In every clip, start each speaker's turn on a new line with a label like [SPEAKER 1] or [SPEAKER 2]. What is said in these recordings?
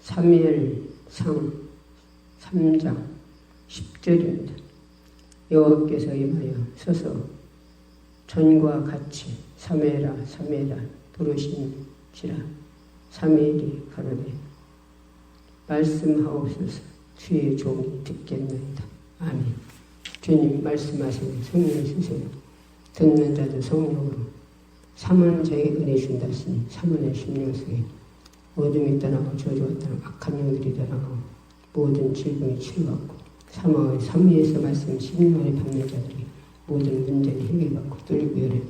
[SPEAKER 1] 사무엘상 3장 10절입니다. 여호와께서 임하여 서서 전과 같이 사무엘아 사무엘아 부르신지라. 사무엘이 가로되 말씀하옵소서. 주의 종이 듣겠나이다. 아멘. 주님 말씀하세요. 성령 쓰세요. 듣는 자도 성령으로 삼은 자에게 은혜 준다시니 삼은의 심령속에 어둠이 떠나고 저주가 떠나고 악한 영들이 떠나고 모든 질병이 치료받고 사망의 삼위에서 말씀 심령을 받는 자들이 모든 문제를 해결받고 뚫리고 열에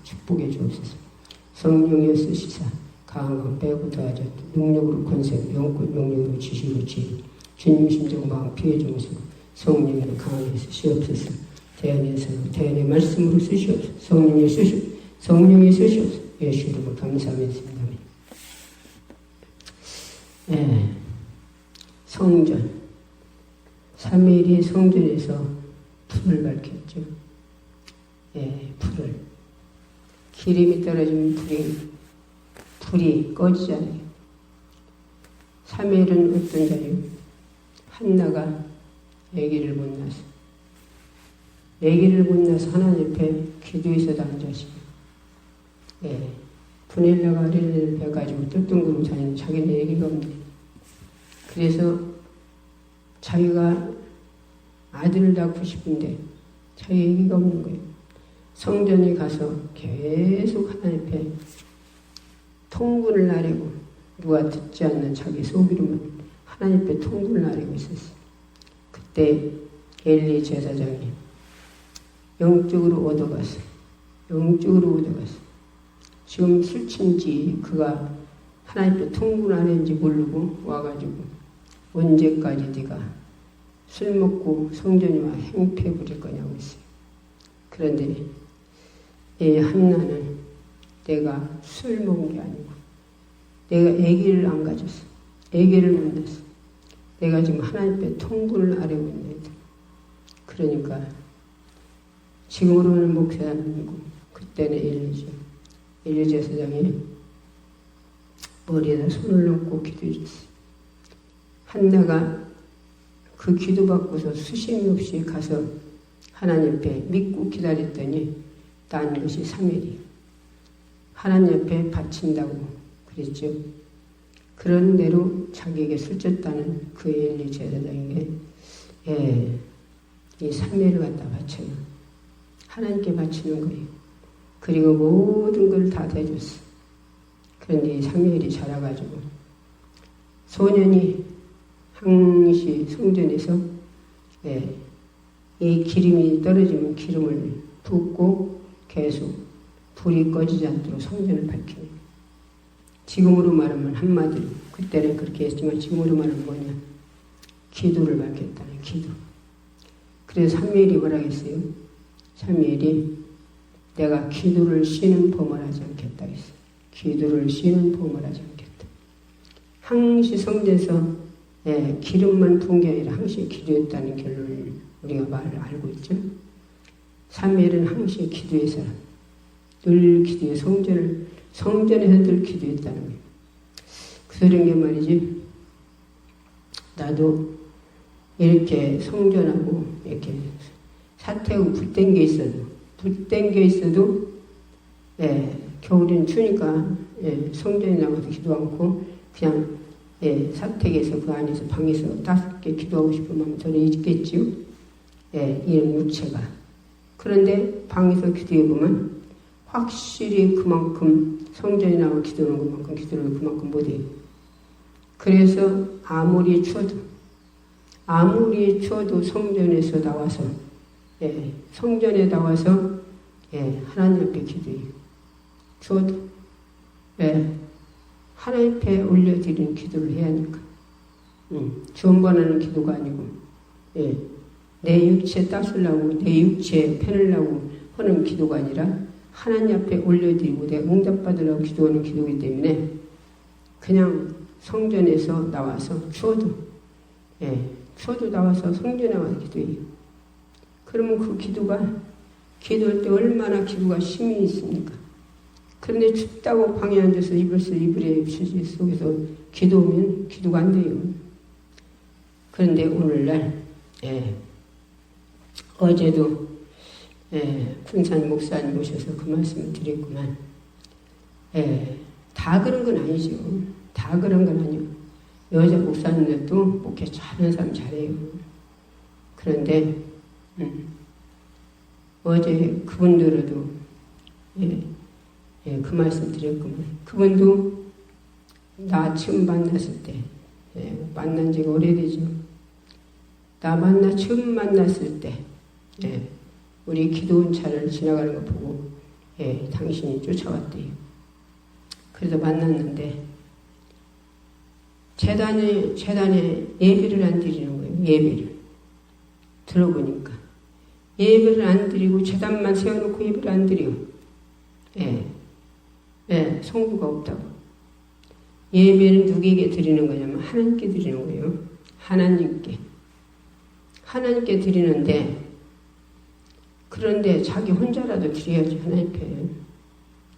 [SPEAKER 1] 축복해 주옵소서. 성령이여 쓰시사 강한 건 빼고 더하자 능력으로 권세로 영권 용력으로 지시로 지혜로 주님 심정 마음 피해 주옵소서. 성령으로 강하게 쓰시옵소서. 대안의 말씀으로 쓰시옵소서. 성령이 쓰시옵소서. 성령이 쓰시옵소서. 예수 이름으로 감사하겠습니다. 네. 성전. 사무엘이 성전에서 불을 밝혔죠. 예, 불을. 기름이 떨어지면 불이 꺼지잖아요. 사무엘은 어떤 자예요? 한나가 아기를 못 낳아서. 아기를 못 낳아서 하나님 옆에 기도에서도 앉아시고, 예, 분엘라가 어린애를 뵈가지고 뜰뜬거리고 다니는 자기는 아기가 없네. 그래서 자기가 아들을 낳고 싶은데 자기 아기가 없는 거예요. 성전에 가서 계속 하나님 앞에 통분을 나르고 누가 듣지 않는 자기 속이로만 하나님 앞에 통분을 나르고 있었어요. 그때 엘리 제사장이 영적으로 얻어갔어요. 지금 술친지 그가 하나님 앞에 통분 안 했는지 모르고 와가지고 언제까지 네가 술 먹고 성전에 와 행패 부릴 거냐고 했어요. 그런데 이 한나는 내가 술 먹은 게 아니고 내가 아기를 안 가졌어. 아기를 못 낳았어. 내가 지금 하나님 앞에 통분을 아뢰고 있는 애들. 그러니까 지금으로는 목사가 아니고 그때는 엘리죠. 엘리 제사장이 머리에다 손을 놓고 기도해 줬어요. 한나가 그 기도 받고서 수심이 없이 가서 하나님 앞에 믿고 기다렸더니 난 것이 사무엘이 하나님 앞에 바친다고 그랬죠. 그런 대로 자기에게 슬쩍다는 그 엘리 제사장에게 이 사무엘을 갖다 바쳐요. 하나님께 바치는 거예요. 그리고 모든 걸 다 대줬어. 그런데 이 사무엘이 자라가지고 소년이 항시 성전에서 이 기름이 떨어지면 기름을 붓고 계속 불이 꺼지지 않도록 성전을 밝히는. 지금으로 말하면 한마디로, 그때는 그렇게 했지만 지금으로 말하면 뭐냐? 기도를 밝혔다는 기도. 그래서 사무엘이 뭐라 했어요? 사무엘이 내가 기도를 쉬는 범을 하지 않겠다 했어요. 기도를 쉬는 범을 하지 않겠다. 항시 성전에서 기름만 부은 게 아니라 항시 기도했다는 결론을 우리가 말을 알고 있죠. 사무엘은 항시 기도의 사람. 늘 기도해 성전에서 늘 기도했다는 거예요. 그런 게 말이지. 나도 이렇게 성전하고 이렇게 사태하고 불땡겨 있어도 겨울에는 추우니까 성전에 나가서 기도 않고 그냥 사택에서 그 안에서 방에서 따뜻하게 기도하고 싶은 마음이 저는 있겠지요. 이런 육체가. 그런데 방에서 기도해보면 확실히 그만큼 성전에 나와 기도하는 것만큼 기도를 그만큼 못해요. 그래서 아무리 추워도 성전에서 나와서 성전에 나와서 하나님 앞에 기도해요. 추워도 하나님 앞에 올려드리는 기도를 해야 하니까. 주원반하는 기도가 아니고 내 육체 따스려고 내 육체 편하려고 하는 기도가 아니라 하나님 앞에 올려드리고 내가 응답받으려고 기도하는 기도이기 때문에 그냥 성전에서 나와서 추워도 나와서 성전에 와서 기도해요. 그러면 그 기도가 기도할 때 얼마나 기도가 힘이 있습니까? 그런데 춥다고 방에 앉아서 이불에 휴지 속에서 기도하면 기도가 안 돼요. 그런데 오늘날 어제도 군산 목사님 오셔서 그 말씀을 드렸구만. 다 그런 건 아니죠. 다 그런 건 아니요. 여자 목사님들도 목회 잘하는 사람 잘해요. 그런데 어제 그분들도 그 말씀 드렸구만. 그분도 나 처음 만났을 때 만난 지가 오래되죠. 나 처음 만났을 때 우리 기도원 차를 지나가는 거 보고 당신이 쫓아왔대요. 그래서 만났는데 재단에 예배를 안 드리는 거예요. 예배를 들어보니까 예배를 안 드리고 재단만 세워놓고 예배를 안 드려. 성부가 없다고. 예배는 누구에게 드리는 거냐면 하나님께 드리는 거예요. 하나님께 드리는데, 그런데 자기 혼자라도 드려야지. 하나님께.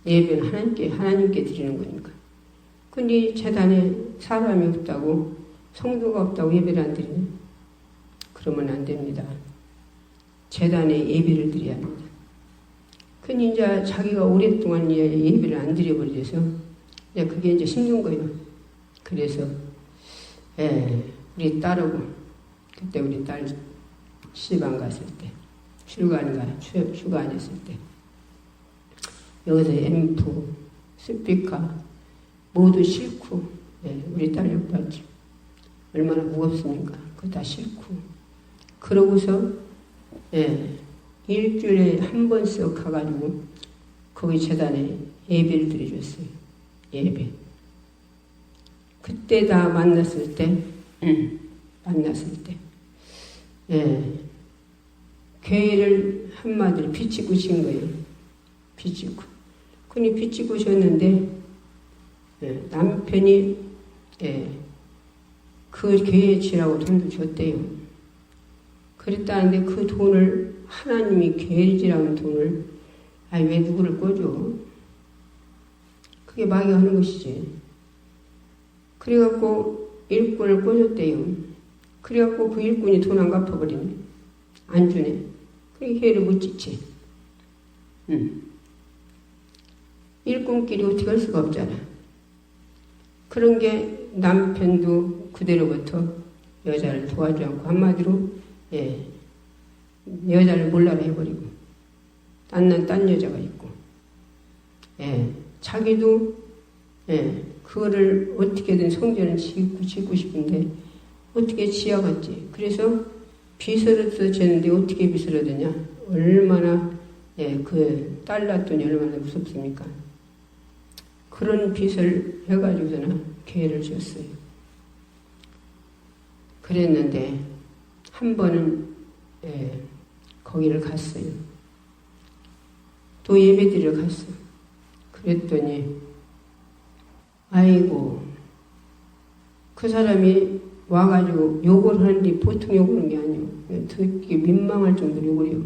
[SPEAKER 1] 예배는 하나님께 드리는 거니까. 근데 재단에 사람이 없다고, 성도가 없다고 예배를 안 드리네. 그러면 안 됩니다. 재단에 예배를 드려야 합니다. 근데 이제 자기가 오랫동안 예배를 안 드려버려서 그게 이제 힘든 거예요. 그래서 우리 딸하고 그때 우리 딸 시방 갔을 때 휴가 아니었을 때 여기서 앰프, 스피커 모두 싣고 우리 딸 옆봤죠. 얼마나 무겁습니까? 그거 다 싣고 그러고서 일주일에 한 번씩 가가지고 거기 재단에 예배를 드려줬어요. 예배. 그때 다 만났을 때 교회를 한마디로 비치고 신 거예요. 비치고. 그니 비치고 셨는데 남편이 그 교회에 지라고 돈도 줬대요. 그랬다는데 그 돈을 하나님이 교회에 지라는 돈을 왜 누구를 꿔줘? 그게 마귀가 하는 것이지. 그래갖고 일꾼을 꿔줬대요. 그래갖고 그 일꾼이 돈 안 갚아버리네. 안 주네. 그게 교회를 못 짓지. 일꾼끼리 어떻게 할 수가 없잖아. 그런 게 남편도 그대로부터 여자를 도와주지 않고 한마디로 여자를 몰라라 해버리고 딴 여자가 있고 자기도 그거를 어떻게든 성전을 짓고 싶은데 어떻게 지어갔지. 그래서 빚을 얻었는데 어떻게 빚을 얻었냐. 얼마나 그 딸 낳더니 얼마나 무섭습니까. 그런 빚을 해가지고서는 교회를 지었어요. 그랬는데 한 번은 거기를 갔어요. 또 예배드리러 갔어. 그랬더니 아이고 그 사람이 와가지고 욕을 하는데 보통 욕을 하는 게 아니에요. 듣기 민망할 정도로 욕을 해요.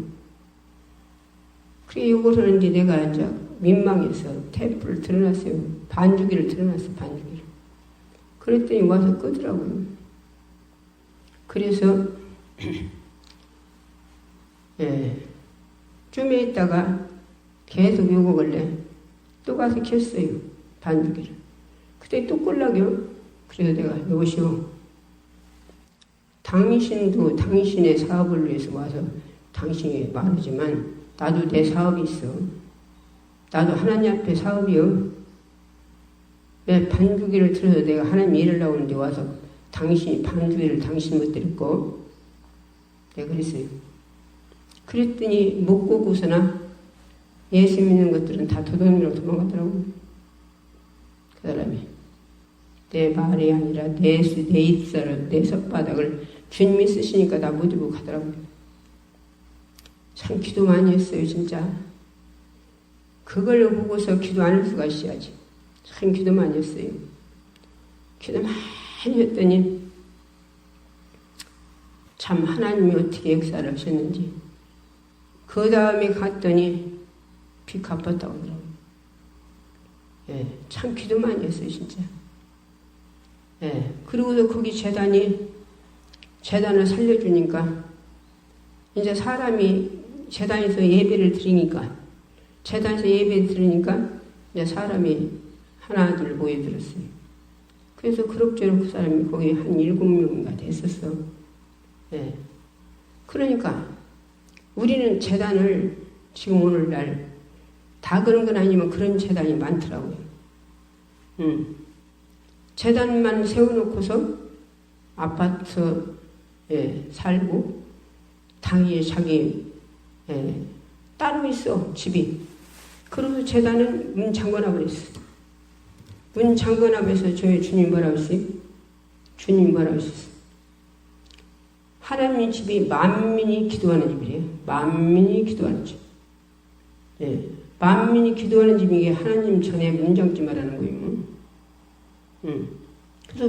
[SPEAKER 1] 그래 욕을 하는데 내가 이제 민망해서 테이프를 틀어놨어요. 반주기를 틀어놨어. 반주기를. 그랬더니 와서 끄더라고요. 그래서 쯤에 있다가 계속 욕을 내. 또 가서 켰어요. 반주기를. 그때 또 꼴락요. 그래서 내가 여보시오. 당신도 당신의 사업을 위해서 와서 당신이 말하지만 나도 내 사업이 있어. 나도 하나님 앞에 사업이요. 왜 반주기를 틀어서 내가 하나님 일을 나오는데 와서 당신이 반주기를 당신 못 들었고 내가 그랬어요. 그랬더니 못 고고서나 예수 믿는 것들은 다 도둑이라고 도망가더라고요. 그 사람이 내 말이 아니라 내 입술을 내 손바닥을 주님이 쓰시니까 나 못 입고 가더라고요. 참 기도 많이 했어요. 진짜 그걸 보고서 기도 안 할 수가 있어야지. 참 기도 많이 했어요. 기도 많이 했더니 참 하나님이 어떻게 역사를 하셨는지. 그 다음에 갔더니 빚 갚았다고 하더라고요. 참 기도 많이 했어요. 진짜. 예. 그리고도 거기 재단을 살려주니까 이제 사람이 재단에서 예배를 드리니까 재단에서 예배를 드리니까 이제 사람이 하나둘 모여들었어요. 그래서 그럭저럭 그 사람이 거기 한 7명인가 됐었어. 예. 그러니까 우리는 재단을 지금 오늘날 다 그런 건 아니지만 그런 재단이 많더라고요. 재단만 세워놓고서 아파트에 살고 당연히 자기 따로 있어 집이. 그래서 재단은 문 잠궈놔 버렸어. 문 잠궈놔면서 저희 주님 뭐라고 했어요? 주님 뭐라고 했었어? 하나님 집이 만민이 기도하는 집이래요. 만민이 기도하는 집. 예. 만민이 기도하는 집이 이게 하나님 전에 문 잠지 말라는 거예요. 그래서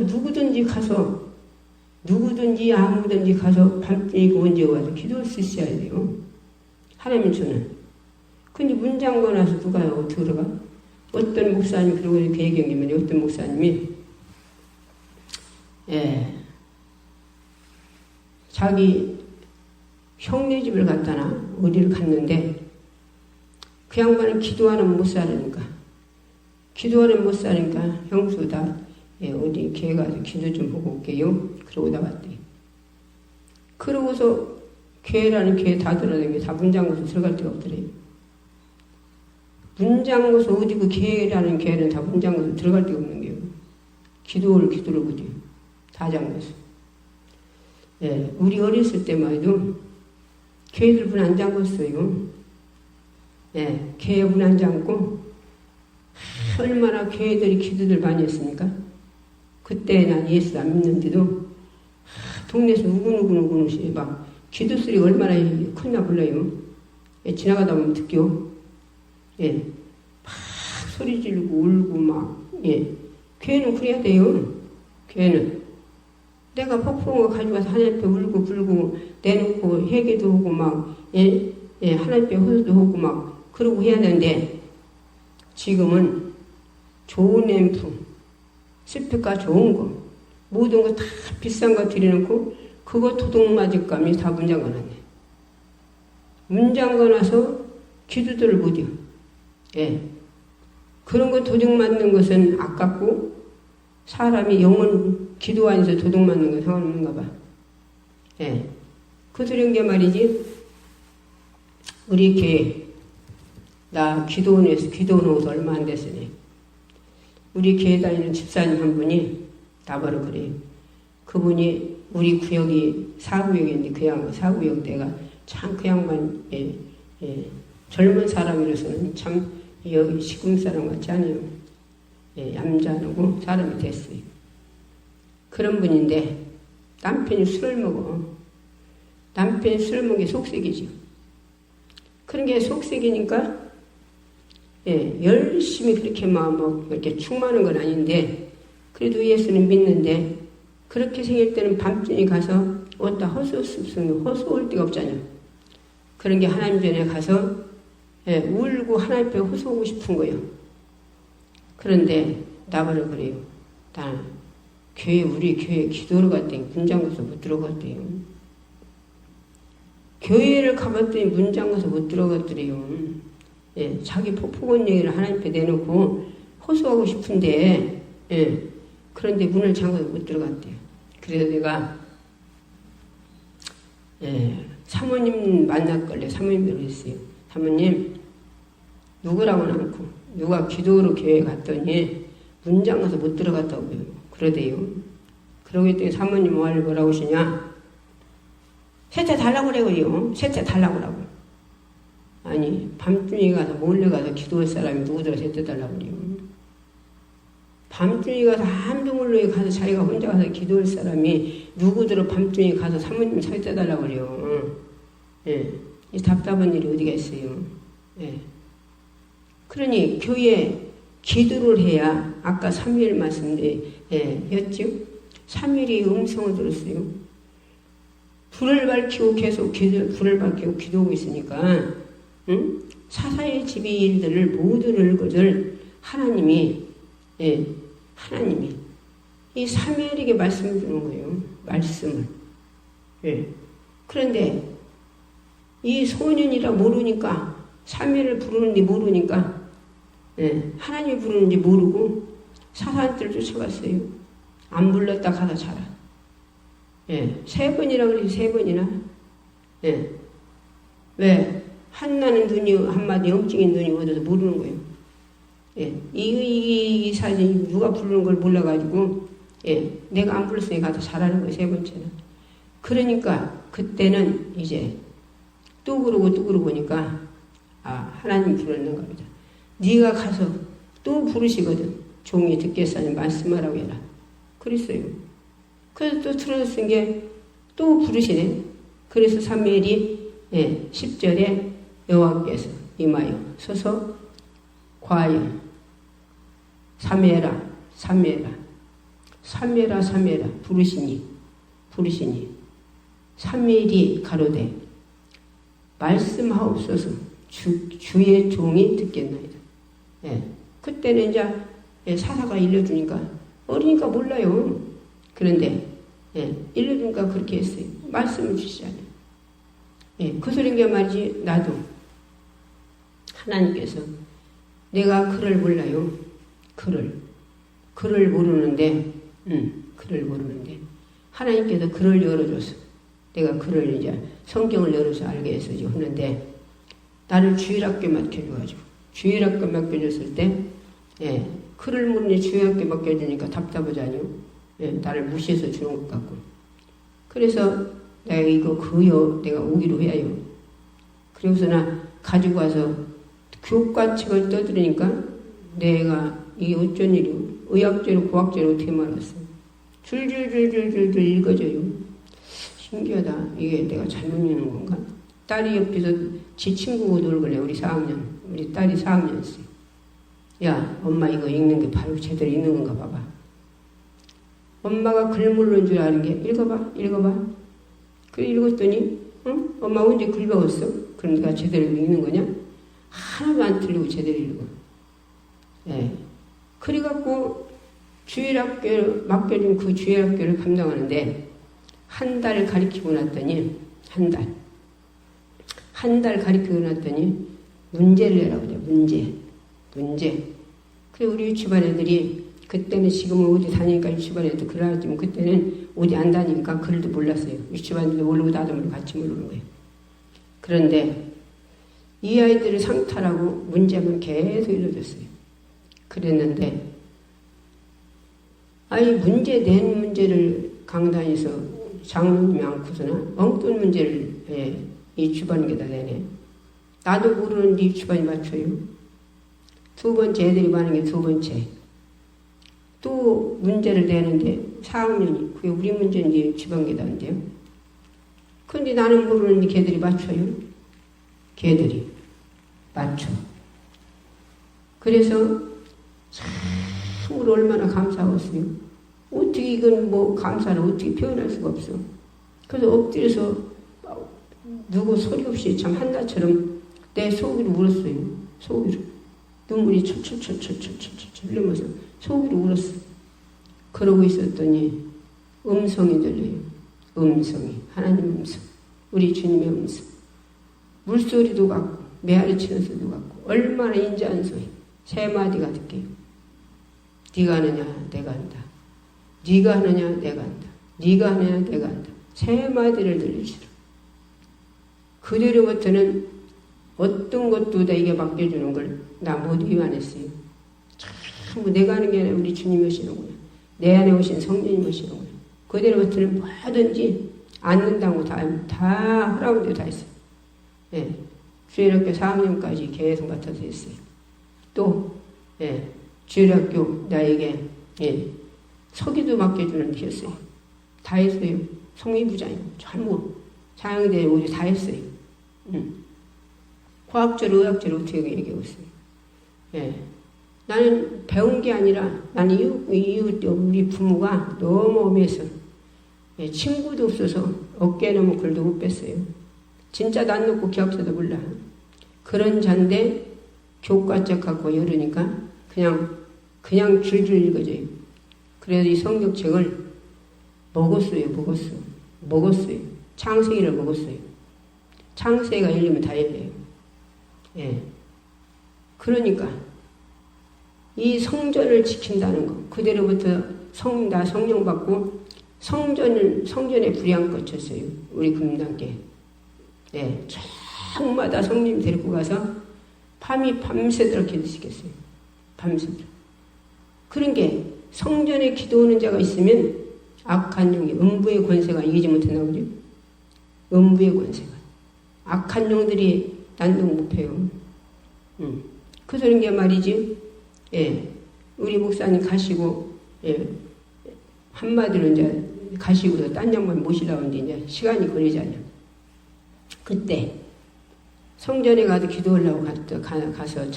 [SPEAKER 1] 누구든지 아무든지 가서 밤중에 언제 와서 기도할 수 있어야 돼요. 하나님 전은. 근데 문 잠궈놔서 누가 어떻게 들어가? 어떤 목사님이 그러고 이렇게 얘기하면 어떤 목사님이 자기 형네 집을 갔다나 어디를 갔는데 그 양반은 기도하는 못 사니까 형수다 어디 교회 가서 기도 좀 하고 올게요. 그러고 나왔대. 그러고서 교회라는 교회 다 들어다니고 다 문 잠궈서 들어갈 데가 없더래요. 문 잠궈서 어디 그 교회라는 교회는 다 문 잠궈서 들어갈 데가 없는 거예요. 기도를 보죠. 다 잠궈서. 예, 우리 어렸을 때만 해도 교회들 문 안 잠궜어요. 예, 교회 문 안 잠고 얼마나 교회들이 기도들 많이 했습니까? 그때 난 예수 안 믿는데도 동네에서 우근우근 막 기도 소리가 얼마나 컸나 몰라요. 예, 지나가다 보면 듣겨. 예, 막 소리 지르고 울고 막. 예, 교회는 그래야 돼요. 교회는 내가 폭풍한 거 가져가서 하나님 앞에 울고 불고 내놓고 회개도 하고 막 하나님 앞에 호소도 하고 막 그러고 해야 되는데 지금은 좋은 앰프 스피커 좋은 거 모든 거 다 비싼 거 들여놓고 그거 도둑 맞을 감이 다 문 잠궈놨네. 문 잠궈놔서 기도들을 못해요. 예. 그런 거 도둑 맞는 것은 아깝고 사람이 영혼 기도 안에서 도둑 맞는 건 상관없는가 봐. 예. 그 들은 게 말이지 우리 교회 나 기도원에서 기도원 오서 얼마 안 됐으니 우리 교회 다니는 집사님 한 분이 나바로 그래요. 그분이 우리 구역이 4구역인데 그 양반 4구역 내가 참 그 양반 젊은 사람이라서는 참 여기 시금 사람 같지 않아요. 얌전하고 사람이 됐어요. 그런 분인데 남편이 술을 먹어. 남편이 술을 먹은 게 속색이죠. 그런 게 속색이니까 열심히 그렇게 막 이렇게 충만한 건 아닌데 그래도 예수는 믿는데 그렇게 생길 때는 밤중에 가서 어디다 허수올 데가 없잖아요. 그런 게 하나님 전에 가서 울고 하나님 앞에 호소하고 싶은 거예요. 그런데 나바로 그래요. 나 우리 교회 기도를 갔더니 문 잠궈서 못 들어갔대요. 교회를 가봤더니 문 잠궈서 못 들어갔더래요. 자기 폭포건 얘기를 하나님 앞에 내놓고 호소하고 싶은데 그런데 문을 잠궈서 못 들어갔대요. 그래서 내가 사모님 만났걸래. 사모님으로 했어요. 사모님 누구라고는 않고 누가 기도로 교회에 갔더니 문 잠궈서 못 들어갔다고요. 그러대요. 그러고 있더니 사모님 뭐라고 하시냐. 세차 달라고 그래요. 세차 달라고 그러고. 아니 밤중에 가서 몰래 가서 기도할 사람이 누구더라 세차 달라고 그래요. 밤중에 가서 한두물로에 가서 자기가 혼자 가서 기도할 사람이 누구더라 밤중에 가서 사모님 세차 달라고 그래요. 이 답답한 일이 어디가 있어요. 그러니 교회에 기도를 해야 아까 3일 말씀드렸죠. 3일이 음성을 들었어요. 불을 밝히고 계속 불을 밝히고 기도하고 있으니까 사사의 집의 일들을 모든 것을 하나님이 이 삼위일에게 말씀을 주는 거예요. 말씀을. 예. 그런데 이 소년이라 모르니까 삼위를 부르는지 모르니까 예. 하나님이 부르는지 모르고 사산들 쫓아갔어요. 안 불렀다 가다 자라. 예. 3번이라 그래서 3번이나. 예. 왜? 한나는 눈이 한마디 영적인 눈이 얻어서 모르는 거예요. 예. 이 사진 누가 부르는 걸 몰라가지고 예. 내가 안 불렀으니 가서 잘하는 거예요. 3번째는. 그러니까 그때는 이제 또 그러고 보니까 하나님 부르는가 보다. 네가 가서 또 부르시거든. 종이 듣겠사니 말씀하라고 해라. 그랬어요. 그래서 또 들어줬은 게 또 부르시네. 그래서 사무엘이 10절에 여호와께서 임하여 서서 과연 사무엘아 부르시니 사무엘이 가로되 말씀하옵소서 주의 종이 듣겠나이다. 그때는 이제 사사가 일러주니까 어리니까 몰라요. 그런데 일러주니까 그렇게 했어요. 말씀을 주시잖아요. 그 소리가 말이지. 나도 하나님께서 내가 글을 몰라요. 글을 모르는데 하나님께서 글을 열어줘서 내가 글을 이제 성경을 열어서 알게 해서 하는데 나를 주일학교 맡겨줘가지고 주일학교 맡겨줬을 때 글을 모르니 주일학교 맡겨주니까 답답하잖아요. 나를 무시해서 주는 것 같고 그래서 내가 이거 내가 오기로 해요. 그리고서 나 가지고 와서 교과책을 떠들으니까 내가 이게 어쩐 일이요. 의학제로 고학제로 어떻게 말았어. 줄줄줄줄줄 읽어져요. 신기하다. 이게 내가 잘못 읽는 건가? 딸이 옆에서 지 친구고 놀길래 우리 딸이 4학년이었어요. 야, 엄마 이거 읽는 게 바로 제대로 읽는 건가 봐봐. 엄마가 글 모르는 줄 아는 게 읽어봐. 그래 읽었더니 응? 엄마 언제 글 배웠어? 그럼 내가 제대로 읽는 거냐? 하나도 안 틀리고 제대로 읽어. 그래갖고 주일학교 맡겨준 그 주일학교를 감당하는데 한 달 가르치고 났더니 한 달 가르치고 났더니 문제를 내라고 그래. 문제. 그래 우리 유치반 애들이 그때는 지금은 어디 다니니까 유치반 애들 글 알았지만 그때는 어디 안 다니니까 글도 몰랐어요. 유치반 애들도 모르고 나도 모르고 같이 모르는 거예요. 그런데 이 아이들을 상탈하고 문제만 계속 읽어줬어요. 그랬는데 문제 낸 문제를 강단에서 장로님이 않고서는 엉뚱 문제를 이 주반에다 내네. 나도 모르는데 이 주반이 맞춰요. 2번째 애들이 많은 게 2번째. 또 문제를 내는데 4학년이 그게 우리 문제인지 주반계단인데요. 그런데 나는 모르는데 걔들이 맞춰요. 걔들이 맞춰. 그래서 참으로 얼마나 감사했어요. 어떻게 이건 감사를 어떻게 표현할 수가 없어. 그래서 엎드려서 누구 소리 없이 참 한나처럼 내 속으로 울었어요. 속으로. 눈물이 철철철 흘리면서 속으로 울었어. 그러고 있었더니 음성이 들려요. 하나님 음성. 우리 주님의 음성. 물소리도 같고 메아리 치는 소리도 같고 얼마나 인자한 소리. 3마디가 듣게요. 네가 하느냐 내가 한다. 네가 하느냐 내가 한다. 네가 하느냐 내가 한다. 3마디를 들려주더라. 그대로부터는 어떤 것도 내게 맡겨주는 걸 나 모두 위반했어요. 참 내가 하는 게 아니라 우리 주님이 오시는구나. 내 안에 오신 성령님이 오시는구나. 그대로부터는 뭐든지 앉는다고 다 하라고 대로 다 했어요. 주일학교 4학년까지 계속 맡아서 했어요. 또 주일학교 나에게 서기도 맡겨주는 데였어요. 다 했어요. 성의부장이고 전부 자영대 우리 다 했어요. 과학적으로 의학적으로 어떻게 얘기하고 있어요. 나는 배운 게 아니라 나는 이웃 우리 부모가 너무 엄해서 친구도 없어서 어깨에 넣으면 글도 못 뺐어요. 진짜 난 놓고 기억서도 몰라. 그런 잔데 교과책 갖고 열으니까 그냥 줄줄 읽어져요. 그래서 이 성경책을 먹었어요. 창세기를 먹었어요. 창세기가 열리면 다 열려요. 예. 그러니까 이 성전을 지킨다는 거, 그대로부터 다 성령 받고 성전에 불이 꺼쳤어요. 우리 금단께. 예. 저마다 성님 데리고 가서 밤새도록 기도시켰어요. 밤새도록. 그런 게 성전에 기도하는 자가 있으면 악한 영이, 음부의 권세가 이기지 못한다고 그러죠. 음부의 권세가. 악한 영들이 난동 못 펴요. 그래서 그런 게 말이지, 예, 우리 목사님 가시고, 예, 한마디로 이제 가시고서 딴 양반 모시려고 하는데 이제 시간이 걸리잖아요. 그때 성전에 가서 기도하려고 가서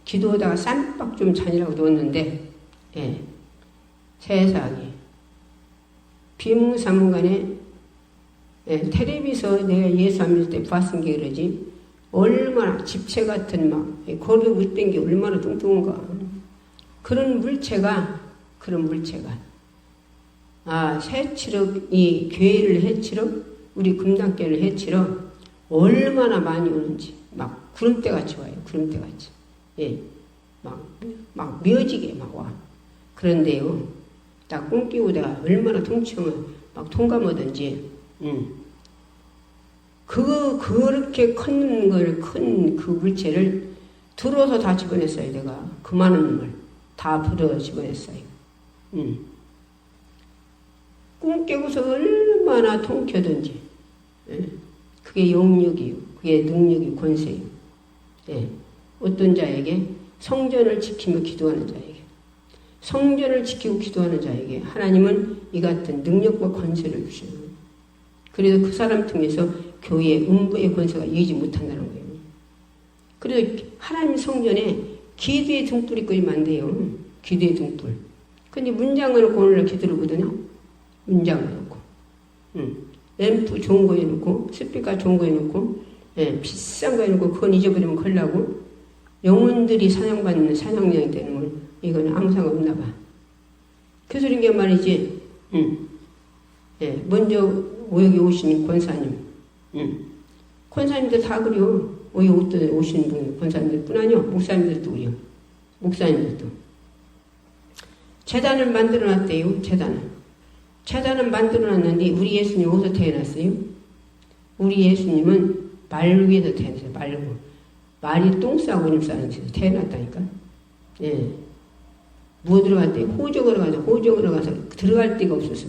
[SPEAKER 1] 기도하다가 쌈박 좀 잔이라고 누웠는데, 예, 세상에 비몽사몽간에, 예, 텔레비에서 내가 예수 안 믿을 때 봤은 게 그러지, 얼마나 집체 같은 막 거룩 못된 게 얼마나 뚱뚱한가. 그런 물체가 해치러, 이 교회를 해치러, 우리 금단교를 해치러 얼마나 많이 오는지 막 구름대같이 와요. 구름대같이. 예, 막 미어지게 막 와. 그런데요, 딱 꿈끼고 내가 얼마나 통치하면 막 통감하든지, 그렇게 큰 그 물체를 들어서 다 집어냈어요. 내가 그 많은 놈을 다 불어 집어냈어요. 꿈 깨고서 얼마나 통쾌든지, 예. 그게 영역이요, 그게 능력이 권세요. 예. 어떤 자에게 성전을 지키며 기도하는 자에게, 성전을 지키고 기도하는 자에게 하나님은 이 같은 능력과 권세를 주셔요. 그래서 그 사람 통해서 교회의 음부의 권세가 이기지 못한다는 거예요. 그래서 하나님 성전에 기도의 등불이 끄이면 안 돼요. 기도의 등불. 근데 문장을 놓고 오늘날 기도를 보더냐? 문장을 놓고. 램프 좋은 거 해놓고, 스피커 좋은 거 해놓고, 예, 비싼 거 해놓고, 그건 잊어버리면 큰일 나고, 영혼들이 사냥받는 사냥량이 되는 건, 이거는 아무 상관 없나 봐. 그래서 이런 게 말이지, 예, 먼저 여기 오신 권사님, 권사님들 다 그래요. 여기 오신 분, 권사님들 뿐 아니요. 목사님들도 그래요. 목사님들도. 재단을 만들어 놨대요. 재단을 만들어 놨는데, 우리 예수님 어디서 태어났어요? 우리 예수님은 말 위에서 태어났어요. 말이 똥 싸고 이름 싸는 데서 태어났다니까. 예. 뭐 들어갔대? 호적으로 가서 들어갈 데가 없어서.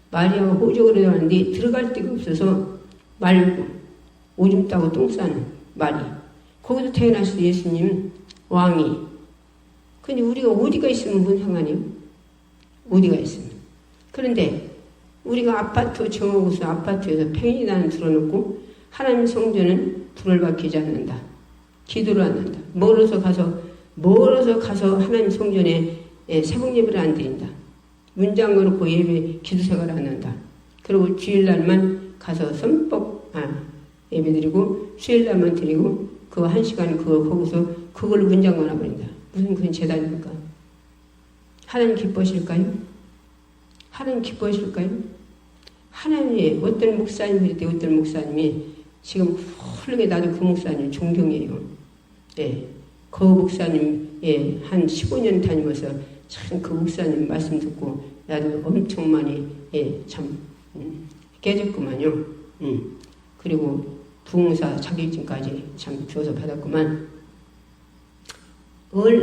[SPEAKER 1] 말이하고 호적으로 들어가는데 들어갈 데가 없어서 말고 오줌 싸고 똥 싸는 말이. 거기서 태어났어요. 예수님 왕이. 근데 우리가 어디가 있으면 뭔 상관이에요? 어디가 있으면. 그런데 우리가 아파트 정하고서 아파트에서 팽이단을 들어놓고 하나님 성전은 불을 밝히지 않는다. 기도를 안 한다. 멀어서 가서 하나님 성전에 새벽 예배를 안 드린다. 문장 걸고 예배 기도 생활을 안 한다. 그리고 주일날만 가서 선법 예배 드리고 수요일날만 드리고 그거 1시간 거기서 그걸로 문장 걸어버린다. 무슨 그런 재단입니까? 하나님 기뻐하실까요? 하나님 기뻐하실까요? 하나님의 어떤 목사님이 지금 훌륭해. 나도 그 목사님 존경해요. 예, 그 목사님 한 15년 다니면서 참 그 목사님 말씀 듣고 나도 엄청 많이 참 깨졌구만요. 그리고 부흥사 자격증까지 참 주어서 받았구만.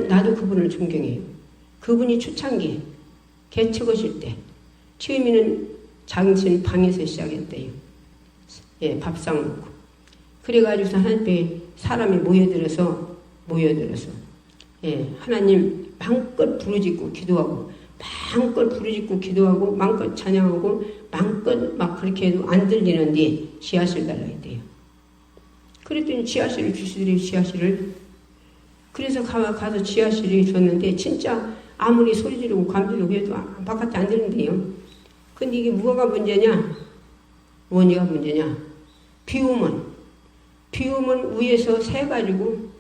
[SPEAKER 1] 나도 그분을 존경해요. 그분이 초창기 개척하실 때 처음에는 장신 방에서 시작했대요. 예, 밥상 놓고. 그래가지고서 하나님께 사람이 모여들어서 예, 하나님 마음껏 부르짖고 기도하고 마음껏 찬양하고 마음껏 막 그렇게 해도 안 들리는데 지하실 달라고 했대요. 그랬더니 지하실을 주시더래요. 지하실을. 그래서 가서 지하실에 줬는데 진짜 아무리 소리 지르고 감 지르고 해도 바깥에 안 들린대요. 근데 이게 뭐가 문제냐? 원이가 문제냐? 비우면 위에서 새가지고,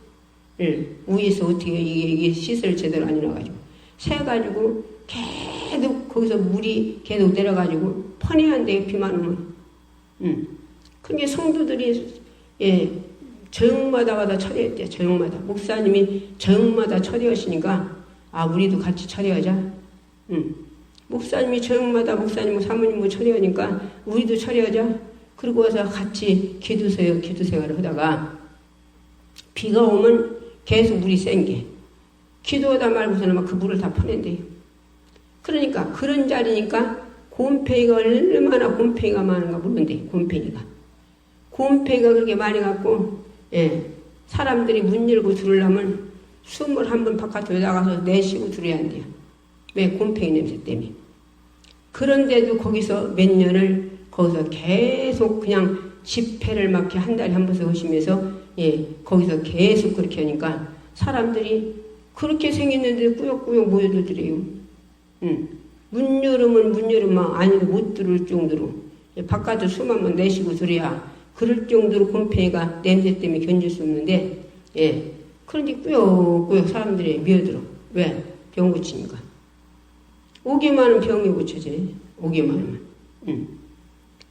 [SPEAKER 1] 위에서 어떻게 이게 시설 제대로 안 일어나가지고 새가지고 계속 거기서 물이 계속 내려가지고 퍼내한대요. 비만 오면. 그게 성도들이 저녁마다 와다 처리했대요. 저녁마다. 목사님이 저녁마다 처리하시니까 우리도 같이 처리하자. 목사님이 저녁마다 목사님 사모님 처리하니까 우리도 처리하자. 그리고 와서 같이 기도 생활을 하다가 비가 오면 계속 물이 센 게 기도하다 말고서는 막 그 물을 다 퍼낸대요. 그러니까 그런 자리니까 곰팡이가 얼마나 곰팡이가 많은가 모르는데 곰팡이가 그렇게 많이 갖고 사람들이 문 열고 들으려면 숨을 한번 바깥으로 나가서 내쉬고 들어야 한대요. 왜? 곰팡이 냄새 때문에. 그런데도 거기서 몇 년을 거기서 계속 그냥 집회를 막 한 달에 한 번씩 하시면서 거기서 계속 그렇게 하니까 사람들이 그렇게 생겼는데 꾸역꾸역 모여들더래요. 문 열으면 안에도 못 들을 정도로 바깥에 숨 한번 내쉬고 들어야 그럴 정도로 곰팡이가 냄새 때문에 견딜 수 없는데 그런데 꾸역꾸역 사람들이 미어들어. 왜? 병 고치니까. 오기만 하면 병이 고쳐지네. 오기만 하면.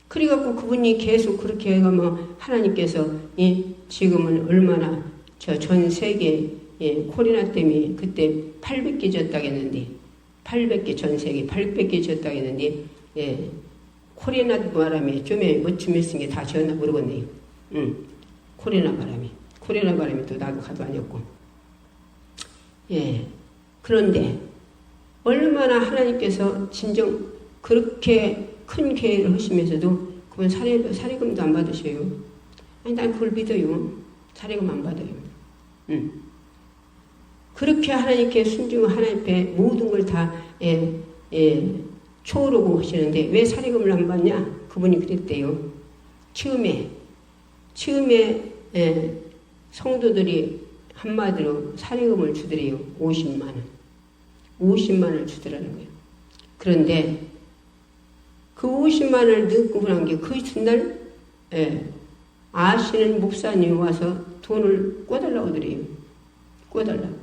[SPEAKER 1] 그래갖고 그분이 계속 그렇게 해가면 하나님께서 지금은 얼마나 전 세계 코로나 때문에 그때 800개 졌다고 했는데 800개 전 세계 800개 졌다고 했는데 코로나 바람에 좀에 몇쯤 몇승 게 다 지었나 모르겠네요. 코로나 바람이 또 나도 가도 아니었고. 그런데 얼마나 하나님께서 진정 그렇게 큰 계획을 하시면서도 그분 사례금도 안 받으셔요. 아니 난 그걸 믿어요. 사례금 안 받아요. 그렇게 하나님께 순종 하나님께 모든 걸 다 초월하고 하시는데 왜 사례금을 안 받냐? 그분이 그랬대요. 처음에 성도들이 한마디로 사례금을 주더래요. 50만 원. 50만 원을 주더라는 거예요. 그런데 그 50만 원을 넣고 난 게 그 전날 아시는 목사님이 와서 돈을 꿔달라고 하더래요. 꿔달라고.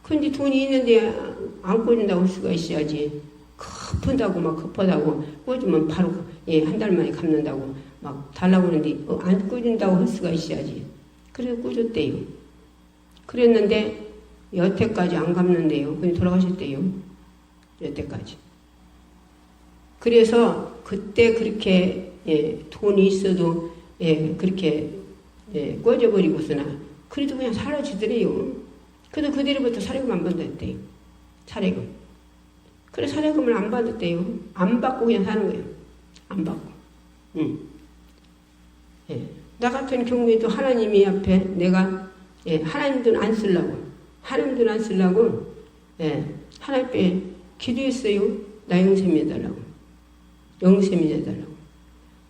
[SPEAKER 1] 근데 돈이 있는데 안 꿔준다고 할 수가 있어야지. 급하다고 꿔주면 바로 한 달 만에 갚는다고 막 달라고 하는데 안 꿔준다고 할 수가 있어야지. 그래서 꿔줬대요. 그랬는데 여태까지 안 갚는데요. 근데 돌아가셨대요. 여태까지. 그래서 그때 그렇게 돈이 있어도 그렇게 꺼져버리고서나 그래도 그냥 사라지더래요. 그래도 그대로부터 사례금 안 받았대요. 사례금. 그래 사례금을 안 받았대요. 안 받고 그냥 사는 거예요. 안 받고. 나 같은 경우에도 하나님이 앞에 내가 하나님 돈 안 쓰려고 하나님 앞에 기도했어요. 나 영샘 해달라고.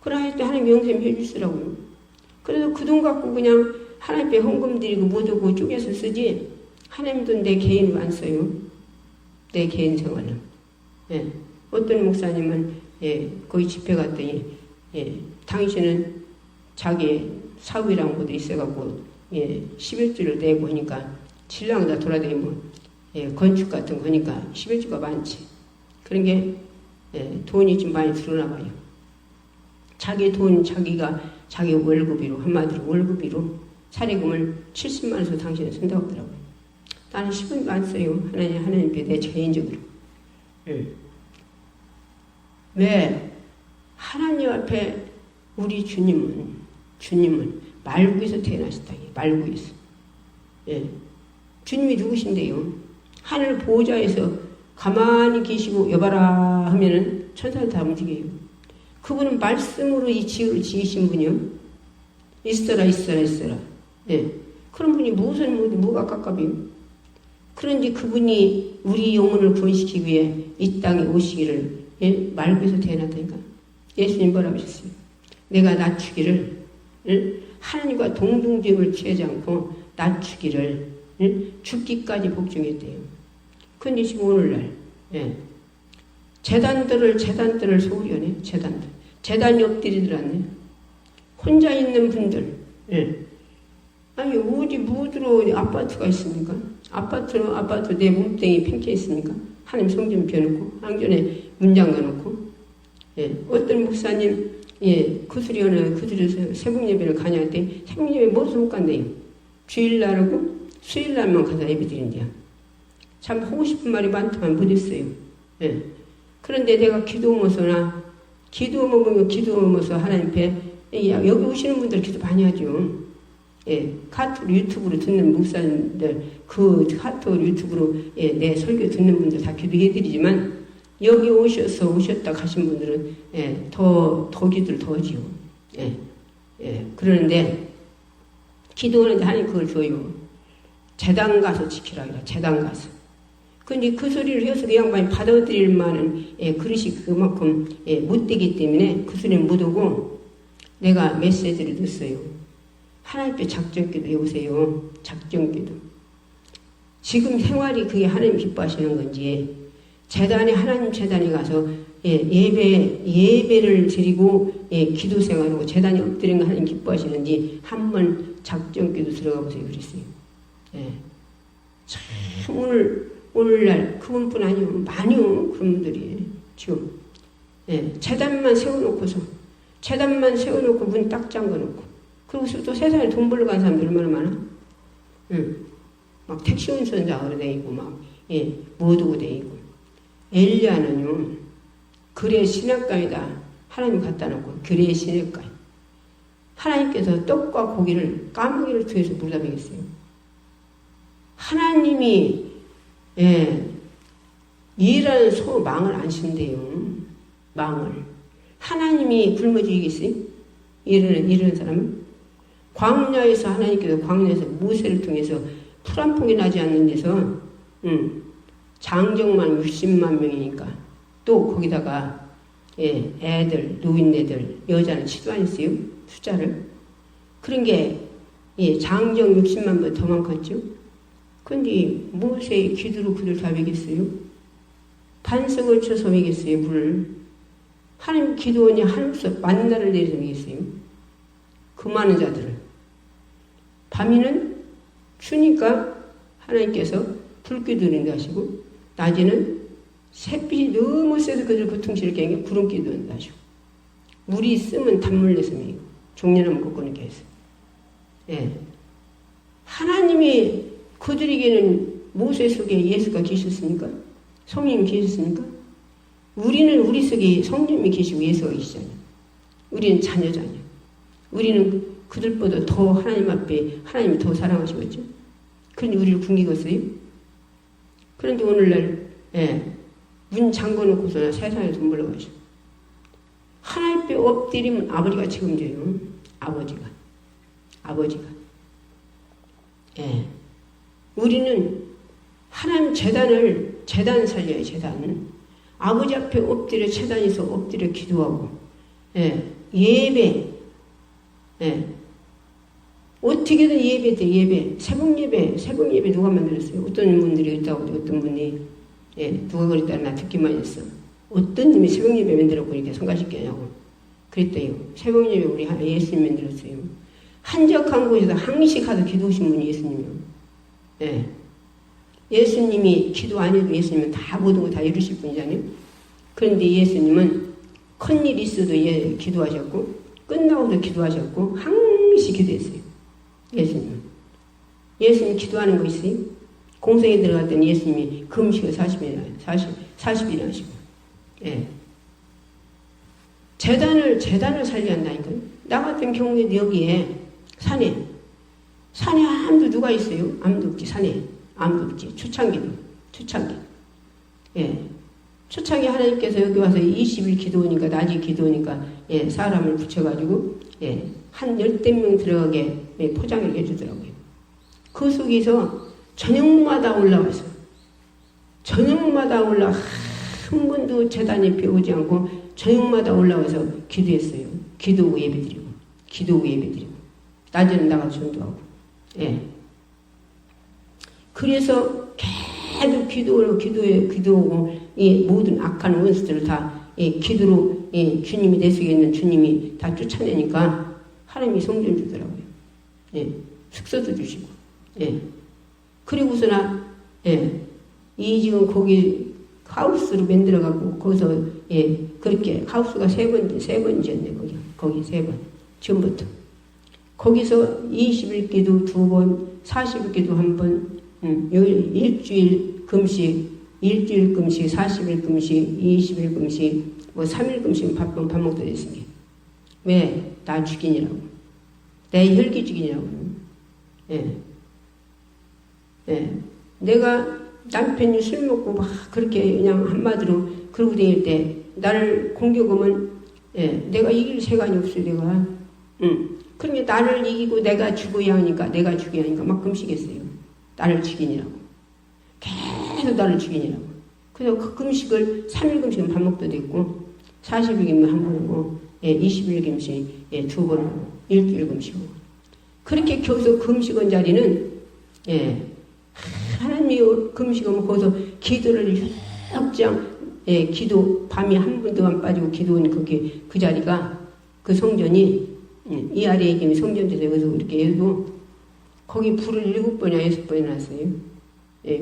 [SPEAKER 1] 그래 할 때 하나님 영샘 해주시라고요. 그래서 그 돈 갖고 그냥 하나님 앞에 헌금 드리고 못 오고 쪼개서 쓰지 하나님 돈 내 개인으로 안 써요. 내 개인 생활로. 어떤 목사님은 거기 집회 갔더니 당신은 자기 사위랑 모두 있어갖고 11주를 내고 하니까 신랑 다 돌아다니면 건축 같은 거 하니까 11주가 많지. 그런 게 돈이 좀 많이 들어나 봐요. 자기 돈 자기가 자기 월급으로 한마디로 월급으로 사례금을 70만 원에서 당신은 쓴다고 하더라고요. 나는 10원도 안 써요. 하나님께 내 개인적으로. 왜? 하나님 앞에 우리 주님은 말구에서 태어나셨다. 말구에서. 주님이 누구신데요? 하늘 보좌에서 가만히 계시고 여봐라 하면은 천사들 다 움직여요. 그분은 말씀으로 이 지을 지으신 분이요. 있어라. 그런 분이 무슨 뭐가 깝깝해요. 그런데 그분이 우리 영혼을 구원시키기 위해 이 땅에 오시기를 말구에서 태어났다니까. 예수님 뭐라고 하셨어요? 내가 낮추기를 하나님과 동등됨을 취하지 않고 낮추기를 죽기까지 복종했대요. 근데 지금 오늘날 재단들을 소유하네. 재단이 엎드리더라네. 혼자 있는 분들. 아니 어디 무드로 아파트가 있습니까? 아파트 내 몸뚱이 팽개 있습니까? 하나님 성전 비워놓고 항전에 문 잠가놓고 예, 어떤 목사님 예, 그들이 새벽 예배를 가냐 할 새벽 예배 무엇을 못 간대요. 주일날하고 수일날만 가서 예배 드린대요. 참 하고 싶은 말이 많지만 못했어요. 예. 그런데 내가 기도하면서 하나님 앞에 여기 오시는 분들 기도 많이 하죠. 예, 카톡 유튜브로 듣는 목사님들 그 카톡 유튜브로 예, 내 설교 듣는 분들 다 기도해드리지만 여기 오셨다 가신 분들은 예, 더 기도를 더 하지요. 예, 예, 그러는데 기도하는데 하나님 그걸 줘요. 재단 가서 지키라 그래. 재단 가서. 근데 그 소리를 해서 그 양반이 받아들일 만한 예, 그릇이 그만큼 예, 못 되기 때문에 그 소리는 못 오고 내가 메시지를 넣었어요. 하나님께 작정기도 해보세요. 작정기도. 지금 생활이 그게 하나님 기뻐하시는 건지 재단에 하나님 재단에 가서 예, 예배를 드리고 예, 기도 생활하고 재단에 엎드리는 거 하나님 기뻐하시는지 한번 작정기도 들어가 보세요. 그랬어요. 예. 참 오늘날 그분뿐 아니요 많이요 그런 분들이 지금 예, 재단만 세워놓고 문 딱 잠궈놓고 그리고 또 세상에 돈 벌러 간 사람들 얼마나 많아? 막 택시 운전자로 되고 막 예, 모두고 되고 엘리야는요 그래 신학가에다 하나님 갖다 놓고 그래 신학가 하나님께서 떡과 고기를 까마귀를 통해서 물다 먹였어요. 하나님이 예, 일하는 소 망을 안 신대요. 망을 하나님이 굶어 죽이겠어요? 이러는 사람은 광야에서 하나님께서 광야에서 모세를 통해서 풀 한 폭이 나지 않는 데서 장정만 60만 명이니까 또 거기다가 예, 애들, 노인네들, 여자는 치도 안 했어요. 숫자를. 그런 게 예, 장정 60만 번 더 많겠죠. 근데 모세의 기도로 그들 다 먹였어요. 반석을 쳐서 먹였어요. 불을. 하나님 기도원이 하늘에서 만나를 내려서 먹였어요. 그 많은 자들을. 밤에는 추니까 하나님께서 불기도 드린다 하시고 낮에는 햇빛이 너무 세서 그들 고통스럽게 하는 게 구름기도 한다 하시고 물이 있으면 단물 내서 먹이고 종려나무 꺾어놓게 했어요. 예. 하나님이 그들에게는 모세 속에 예수가 계셨습니까? 성령이 계셨습니까? 우리는 우리 속에 성령이 계시고 예수가 계시잖아요. 우리는 자녀. 우리는 그들보다 더 하나님 앞에 하나님이 더 사랑하시겠죠? 그런데 우리를 굶기겠어요? 그런데 오늘날 예, 문 잠궈놓고서는 세상에 돈 벌러 가시고 하나님 앞에 엎드리면 아버지가 책임져요. 아버지가 예. 우리는 하나님 재단 살려요. 재단. 아버지 앞에 엎드려 재단에서 엎드려 기도하고 예배 어떻게든 예배 새벽 예배 누가 만들었어요? 어떤 분들이 있다고 어떤 분이 누가 그랬다 나 듣기만 했어. 어떤 님이 새벽 예배 만들었고 이렇게 성가시게 하냐고 그랬대요. 새벽 예배 우리 예수님 만들었어요. 한적한 곳에서 항시 가서 기도하신 분이 예수님이요. 예수님이 기도 안 해도 예수님은 다 모든 거 다 이루실 분이잖아요. 그런데 예수님은 큰일 있어도 기도하셨고 끝나고도 기도하셨고 항시 기도했어요. 예수님 기도하는 거 있어요? 공생에 들어갔더니 예수님이 금식을 40일이나 하시고 재단을 살려야 한다니까요. 나 같은 경우에도 여기에 산에 아무도 누가 있어요? 아무도 없지. 산에 아무도 없지. 초창기. 초창기 하나님께서 여기 와서 20일 기도하니까 낮에 기도하니까 사람을 붙여가지고 한 10명 들어가게 포장을 해주더라고요. 그 속에서 저녁마다 올라와서 한 번도 재단에 배우지 않고 저녁마다 올라와서 기도했어요. 기도 후 예배드리고 낮에는 나가서 전도하고 그래서 계속 기도하고 모든 악한 원수들을 다 기도로 주님이 내 속에 있는 주님이 다 쫓아내니까 하나님이 성전 주더라고요. 숙소도 주시고 그리고서나 이 지금 거기 하우스로 만들어갖고, 거기서, 그렇게, 하우스가 세 번이었네, 거기 세 번. 처음부터. 거기서 21기도 2번, 40일기도 1번, 일주일 금식, 40일 금식, 20일 금식, 3일 금식 밥 먹도 됐으니. 왜? 나 죽이냐고. 내 혈기 죽이냐고. 내가 남편이 술 먹고 막 그렇게 그냥 한마디로 그러고 다닐 때 나를 공격하면 내가 이길 세간이 없어요. 내가 그러니까 나를 이기고 내가 죽어야 하니까 막 금식했어요. 나를 죽이냐고. 계속 나를 죽이냐고. 그래서 그 금식을 3일 금식은 밥 먹도 됐고 40일이면 한 번이고 20일 금식 2번 일주일 금식이고 그렇게 거기서 금식한 자리는 하나님이 금식하면 거기서 기도를 역장 기도 밤이 한 번도 안 빠지고 기도한 그 자리가 그 성전이 이 아래에 김이 성전에서 여기서 이렇게 해도 거기 불을 7번이나 6번이나 놨어요.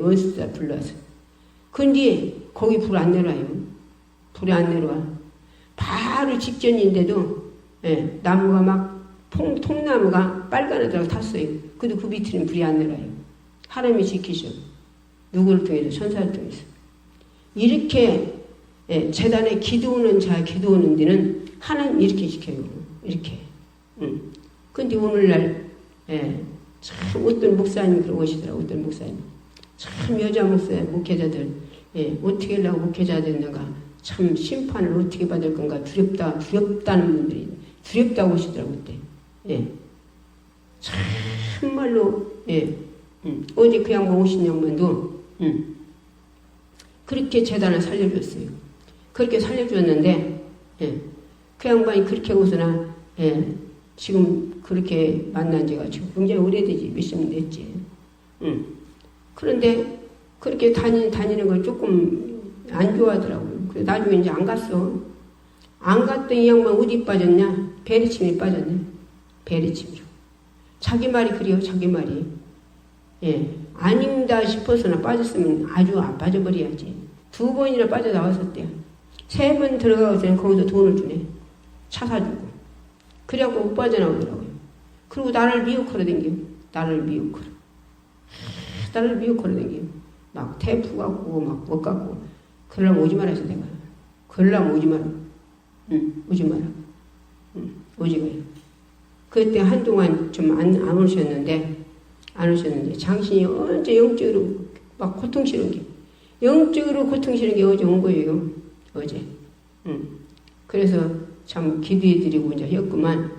[SPEAKER 1] 원수자 불러서. 근데 거기 불 안 내려와요. 불이 안 내려와. 바로 직전인데도 나무가 막 통나무가 빨간애들하고 탔어요. 근데 그 밑에는 불이 안 내려와요. 하나님이 지키셔. 누구를 통해서? 천사를 통해서. 이렇게 재단에 기도하는 데는 하나님 이렇게 지켜요. 이렇게. 근데 오늘날 참 어떤 목사님 그러고 오시더라고. 어떤 목사님. 참 여자 목회자들 어떻게 하려고 목회자 됐는가. 참 심판을 어떻게 받을 건가. 두렵다는 분들이 두렵다고 하시더라고 그때. 참말로 어제 그 양반 50년만도 그렇게 재단을 살려줬어요. 그렇게 살려줬는데 그 양반이 그렇게 하고서나 지금 그렇게 만난 지가 지금 굉장히 오래되지. 몇십 년 됐지. 그런데 그렇게 다니는 걸 조금 안 좋아하더라고요. 그래서 나중에 이제 안 갔어. 안 갔던 이 양반 어디 빠졌냐? 베리침이 빠졌네. 베리침으로. 자기 말이 그래요. 자기 말이. 아닌다 싶어서나 빠졌으면 아주 안 빠져버려야지. 2번이나 빠져나왔었대요. 3번 들어가고서는 거기서 돈을 주네. 차 사주고. 그래갖고 못 빠져나오더라고요. 그리고 나를 미혹하러 댕겨. 나를 미혹하러 댕겨. 막 테이프 갖고 막 못 갖고. 그러려면 오지 말아야지 내가. 그러려면 오지 마라. 오지 마라. 오지 마라. 그때 한동안 좀 안 오셨는데 당신이 언제 영적으로 막 고통 싫은 게 영적으로 고통 싫은 게 어제 온 거예요. 어제. 그래서 참 기도해드리고 이제 했구만.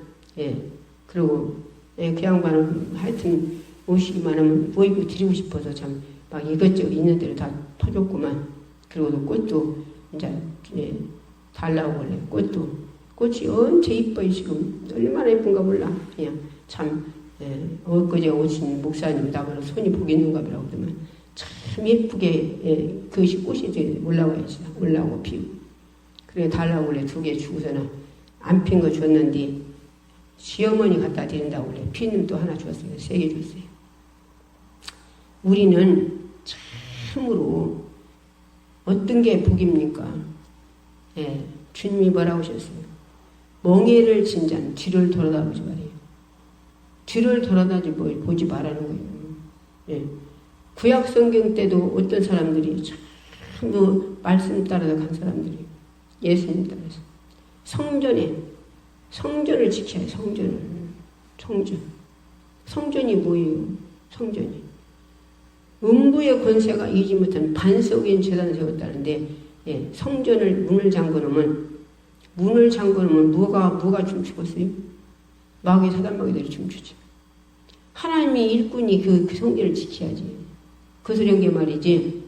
[SPEAKER 1] 그리고 그 양반은 하여튼 오시기만 하면 보이고 드리고 싶어서 참 막 이것저것 있는 대로 다 터줬구만. 그리고 꽃도 이제 달라고 그래. 꽃이 엄청 이뻐요. 지금 얼마나 예쁜가 몰라. 그냥 참 엊그제 오신 목사님 나보고 손이 복이 있는가 보라고 그러면 참 예쁘게 그것이 꽃이 올라와야지. 올라오고 피고. 그래 달라고 그래. 2개 주고서는 안 핀 거 줬는데 시어머니 갖다 드린다고 그래. 피는 또 하나 줬어요. 3개 줬어요. 우리는 참으로 어떤 게 복입니까? 주님이 뭐라고 하셨어요? 멍에를 진 자는 뒤를 돌아다보지 말아요. 뒤를 보지 말라는 거예요. 구약 성경 때도 어떤 사람들이 참 말씀 따라서 간 사람들이 예수님 따라서 성전을 지켜야 해요. 성전이 뭐예요? 성전이 음부의 권세가 이기지 못한 반석인 재단을 세웠다는데 성전을 문을 잠궈놓으면 뭐가 춤추겠어요? 마귀 사단마귀들이 춤추지. 하나님이 일꾼이 그 성전을 지켜야지. 그 소리한 게 말이지.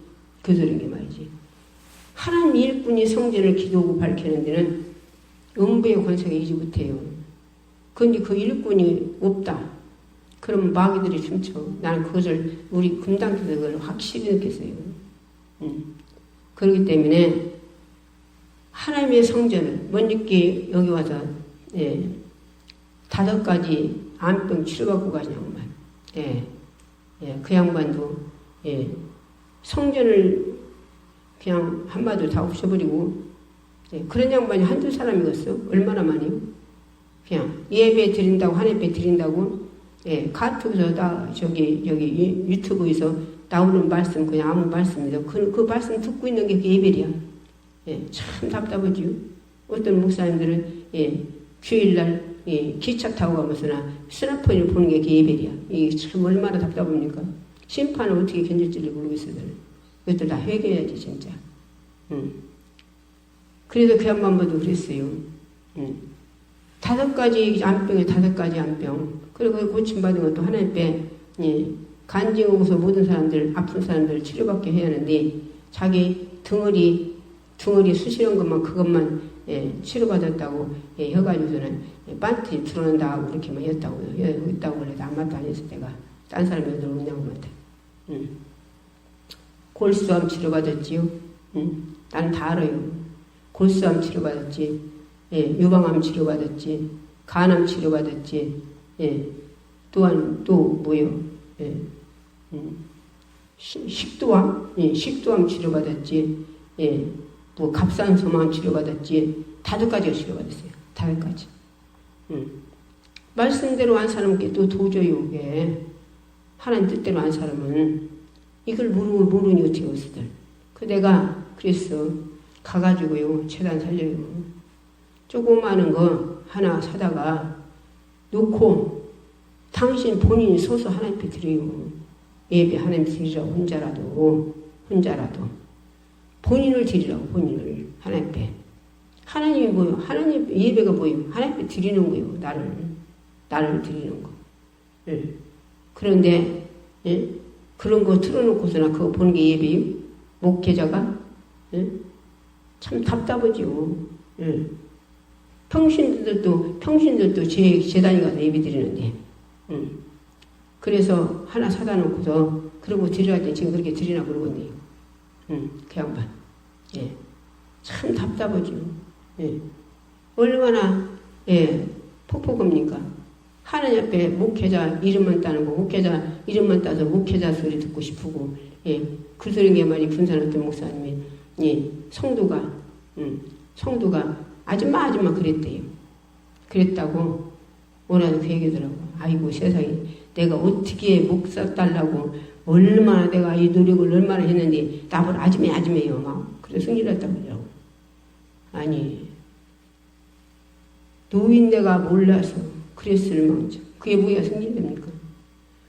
[SPEAKER 1] 하나님 일꾼이 성전을 기도하고 밝히는 데는 음부의 권세가 이기지 못해요. 그런데 그 일꾼이 없다. 그러면 마귀들이 춤춰. 나는 그것을 우리 금당에서 그걸 확실히 느꼈어요. 그렇기 때문에 하나님의 성전을 먼저께 여기 와서 5가지 암병 치료받고 가신 양반. 그 양반도 성전을 그냥 한마디로 다 없애버리고, 예, 그런 양반이 한두 사람이겠어? 얼마나 많이요? 그냥 예배 드린다고, 한예배 드린다고, 예, 카톡에서 여기 유튜브에서 나오는 말씀, 그냥 아무 말씀이죠. 그 말씀 듣고 있는 게 그 예배야. 예, 참 답답하지요. 어떤 목사님들은, 예, 주일날, 예, 기차 타고 가면서나 스마트폰을 보는 게 그 예배야. 이게 참 얼마나 답답합니까? 심판을 어떻게 견딜지를 모르겠어요. 이것들 다 회개해야지, 진짜. 그래서 그 양반도 그랬어요. 5가지 안병에 5가지 안병. 그리고 고침받은 것도 하나님 빼, 예, 간증하고서 모든 사람들, 아픈 사람들 치료받게 해야 하는데, 자기 덩어리 수시한 것만, 그것만, 예, 치료받았다고, 예, 해가지고서는, 예, 반티 들어온다고, 그렇게만 했다고요. 예, 했다고 그래도 아무 말도 안 했어, 내가. 딴 사람이 들어오냐고한테. 골수암 치료받았지요. 나는 다 알아요. 골수암 치료받았지. 예, 유방암 치료받았지. 간암 치료받았지. 예, 또한, 또, 뭐요? 예, 식도암? 예, 식도암 치료받았지. 예, 뭐, 갑상선암 치료받았지. 5가지가 치료받았어요. 5가지. 말씀대로 한 사람께 또 도저히 오게. 하나님 뜻대로 한 사람은 이걸 모르니 어떻게 했을까? 내가 그랬어. 가가지고요, 재단 살려요. 조그마한 거 하나 사다가 놓고 당신 본인이 서서 하나님께 드려요. 예배 하나님 드리라고, 혼자라도. 본인을 드리라고, 본인을. 하나님께. 하나님이 뭐요? 하나님 예배가 뭐요? 하나님께 드리는 거예요. 나를 드리는 거. 예. 그런데, 예? 그런 거 틀어놓고서나 그거 보는 게 예배요? 목회자가? 예? 참 답답하죠. 예. 평신들도 제 재단에 가서 예배 드리는데, 그래서 하나 사다 놓고서, 그러고 드려야 돼. 지금 그렇게 드리나 모르겠네요. 그 양반. 예. 참 답답하죠. 예. 얼마나, 예, 폭폭합니까? 하나님 앞에 목회자 이름만 따는 거, 목회자 이름만 따서 목회자 소리 듣고 싶고, 예, 그 소리에 말이 군산어떤 목사님이, 예, 성도가 아줌마 그랬대요. 그랬다고 오라도 그 얘기더라고. 아이고 세상에, 내가 어떻게 목사 딸라고 얼마나 내가 이 노력을 얼마나 했는데 나보고 아줌매요 막. 그래서 승질났다고 그러더라고. 아니, 노인네가 몰라서 그랬을 망정. 그게 뭐야 승진됩니까?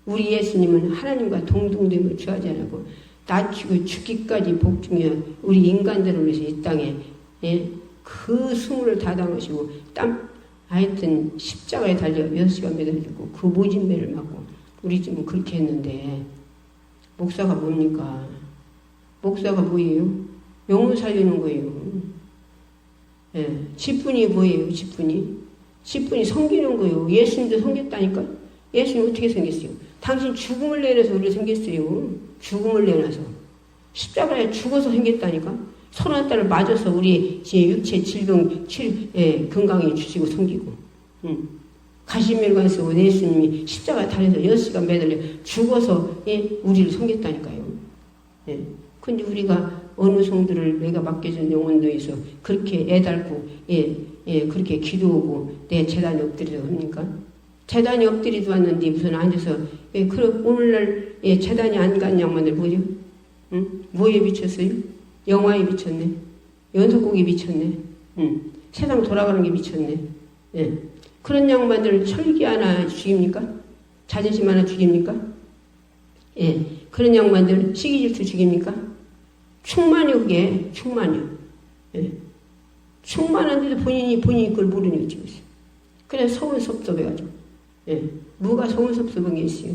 [SPEAKER 1] 우리 예수님은 하나님과 동등됨을 취하지 않고 낮추고 죽기까지 복중에 우리 인간들을 위해서 이 땅에, 예? 그 수모를 다 당하시고 하여튼 십자가에 달려 6시간 매달리고 그 모진배를 맞고 우리 집은 그렇게 했는데, 목사가 뭡니까? 목사가 뭐예요? 영혼 살리는 거예요. 예. 직분이 뭐예요? 직분이 섬기는 거예요. 예수님도 섬겼다니까? 예수님 어떻게 생겼어요? 당신 죽음을 내려서 우리를 섬겼어요. 죽음을 내려서. 십자가에 죽어서 생겼다니까? 30달을 맞아서 우리 육체 질병 건강에 주시고 섬기고. 가시멜관에서 예수님이 십자가에 달려서 6시간 매달려 죽어서, 예, 우리를 섬겼다니까요. 예. 근데 우리가 어느 성도를 내가 맡겨준 영혼도에서 그렇게 애달고, 그렇게 기도하고 내 재단에 엎드리라고 합니까? 재단에 엎드리도 왔는데 무슨 앉아서, 오늘날, 재단에 안 간 양반들 뭐죠? 뭐에 비쳤어요? 영화에 비쳤네. 연속곡에 비쳤네. 세상 돌아가는 게 비쳤네. 예. 그런 양반들 철기 하나 죽입니까? 자존심 하나 죽입니까? 예. 그런 양반들 시기질투 죽입니까? 충만이요, 그게. 충만이요. 예. 충만한데도 본인이 그걸 모르니 어찌고 있어요. 그래서 서운섭섭해가지고. 예. 뭐가 서운섭섭한 게 있어요?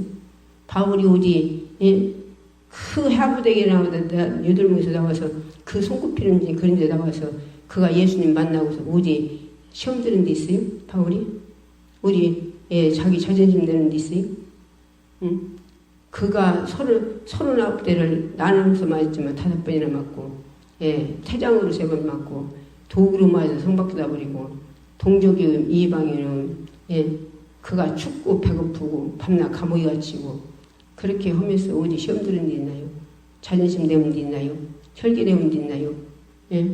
[SPEAKER 1] 바울이 어디, 예. 그 하부대에 나오다, 여덟명에서 나와서 그 손꼽히는 그런 데 나와서 그가 예수님 만나고서 어디 시험 드는 데 있어요? 바울이? 어디, 자기 자존심 내는 데 있어요? 그가 39대를 나누면서 맞았지만 5번이나 맞고, 태장으로 3번 맞고, 도구로 맞아서 성박받아 버리고, 동족이 이방인은, 그가 춥고 배고프고 밤낮 감옥에 갇히고, 그렇게 하면서 어디 시험 드는 데 있나요? 자존심 내는 데 있나요? 혈기내면 있나요? 예?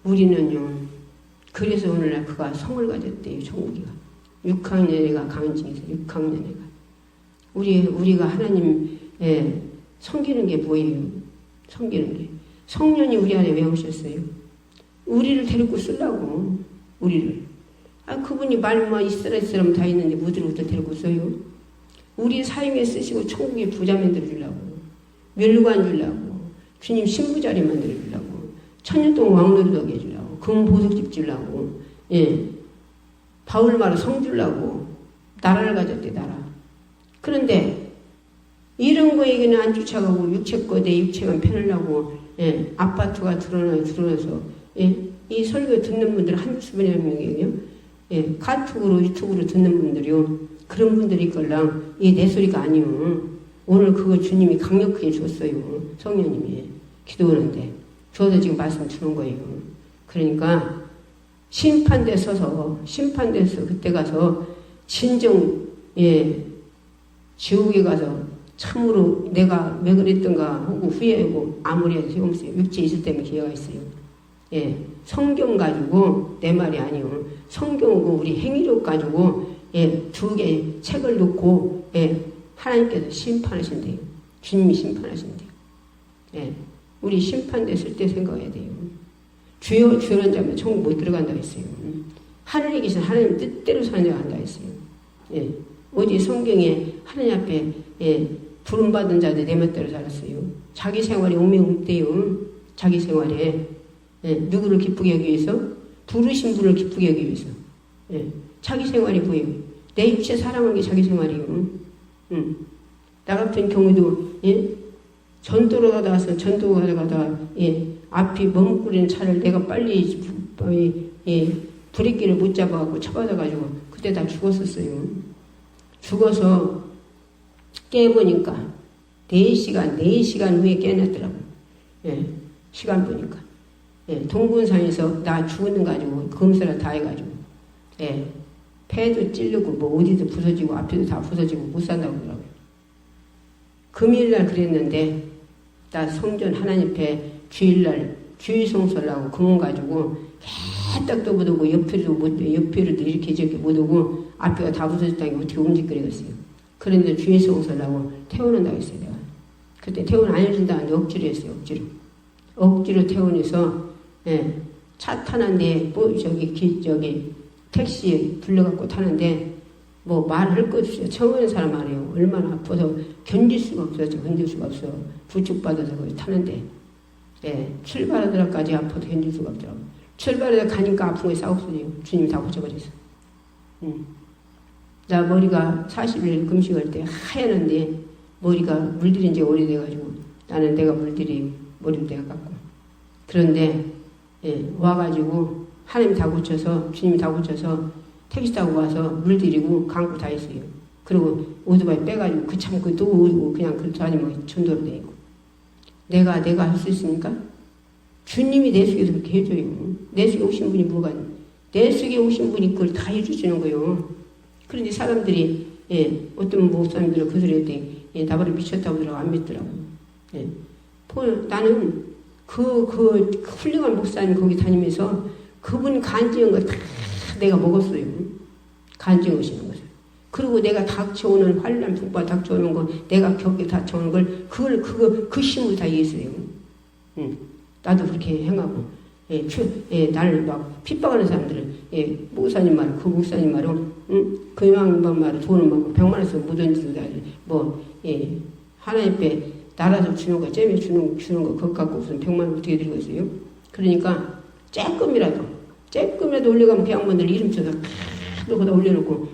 [SPEAKER 1] 우리는요, 그래서 오늘날 그가 성을 가졌대요, 종국이가. 6학년 애가 강진에서 6학년 애가. 우리가 하나님, 섬기는 게 뭐예요? 섬기는 게. 성령이 우리 안에 왜 오셨어요? 우리를 데리고 쓰려고, 우리를. 그분이 말만 이스라엘 다 있는데 무드로부터 데리고 써요? 우리 사임에 쓰시고 천국의 부자 만들어 주려고, 멸관 주려고, 주님 신부 자리 만들어 주려고, 천년 동안 왕노릇하게 해주려고, 금보석집 주려고, 바울 말을 성 주려고 나라를 가졌대, 나라. 그런데 이런 거에게는 안 쫓아가고 육체 거 내 육체만 편하려고 아파트가 드러나서 이 설교 듣는 분들 한두 명이에요. 카톡으로 유튜브로 듣는 분들이요. 그런 분들이 있걸랑 내 소리가 아니요. 오늘 그거 주님이 강력하게 줬어요. 성령님이 기도하는데 줘서 지금 말씀 주는 거예요. 그러니까 심판대 서서 그때 가서 진정 지옥에 가서 참으로 내가 왜 그랬던가 하고 후회하고 아무리 해도 소용없어요. 육체에 있을 때면 기회가 있어요. 성경 가지고 내 말이 아니요. 성경하고 우리 행위력 가지고 두 개 책을 놓고 하나님께서 심판하신대요. 주님이 심판하신대요. 우리 심판됐을 때 생각해야 돼요. 주여 주여는 자면 천국 못 들어간다 했어요. 하늘에 계신 하나님 뜻대로 사는 자가 한다 했어요. 어디 성경에 하나님 앞에 부름받은 자들 내 멋대로 살았어요. 자기 생활에 오매없대요. 자기 생활에 누구를 기쁘게 하기 위해서? 부르신 분을 기쁘게 하기 위해서. 자기 생활이 뭐예요? 내 육체 사랑하는 게 자기 생활이에요. 나 같은 경우도 전도로 가다가 앞이 머뭇거리는 차를 내가 빨리 브레이크를 못 잡아갖고 쳐받아가지고 그때 다 죽었었어요. 죽어서 깨보니까 4시간 후에 깨났더라고요. 시간 보니까. 동군산에서 나 죽는 거 가지고 검사를 다 해가지고 폐도 찔르고 뭐 어디도 부서지고 앞에도 다 부서지고 못 산다고 그러더라고요. 금요일날 그랬는데 나 성전 하나님 앞에 주일날 주일성설하고 금은 가지고 개딱도 못 오고 옆에로도 이렇게 저렇게 못 오고 앞에가 다 부서졌다는 게 어떻게 움직거리겠어요. 그런데 주일성설하고 태우는다고 했어요. 내가 그때 태운 안 해준다는데 억지로 했어요. 억지로 태운해서 차 타는데 저기 택시 불러갖고 타는데 뭐 말할 것 없어요. 처음 오는 사람 아니에요. 얼마나 아파서 견딜 수가 없었죠. 부축받아서 거기 타는데 출발하더라까지 아파서 견딜 수가 없더라고요. 출발하다 가니까 아픈 게 싸웠어요. 주님이 다 고쳐버렸어. 나 머리가 40일 금식할 때 하얗는데 머리가 물들인 지 오래돼가지고 나는 내가 물들이 머리도 내가 깎고 그런데 와가지고 하나님 다 고쳐서 주님이 다 고쳐서 택시 타고 와서 물들이고 감고 다 했어요. 그리고 오토바이 빼가지고 그 참고 또 오고 그냥 그렇게 다니면 전도로 되고 내가 할 수 있습니까? 주님이 내 속에서 그렇게 해줘요. 내 속에 오신 분이 뭐가 내 속에 오신 분이 그걸 다 해주시는 거예요. 그런데 사람들이 어떤 목사님들은 그 소리 했더니 나보다 미쳤다고 그러고 안 믿더라고. 나는 그 훌륭한 목사님 거기 다니면서 그분 간증한 거 다 내가 먹었어요. 간증하시는 것을. 그리고 내가 닥쳐오는 환란 풍파 닥쳐오는 거 내가 겪게 닥쳐오는 걸 그 힘을 다 이해했어요. 나도 그렇게 행하고 나를 막 핍박하는 사람들은 목사님 말, 그 목사님 말은 그 양반 말은 돈을 먹고 100만 원씩 묻은지도 하나님 앞에 나라서 주는 거, 잼에 주는 거, 그거 갖고 무슨 100만 원 어떻게 드리겠어요? 그러니까 조금이라도 올려가면 그 양반들 이름 쳐서 거기다 올려놓고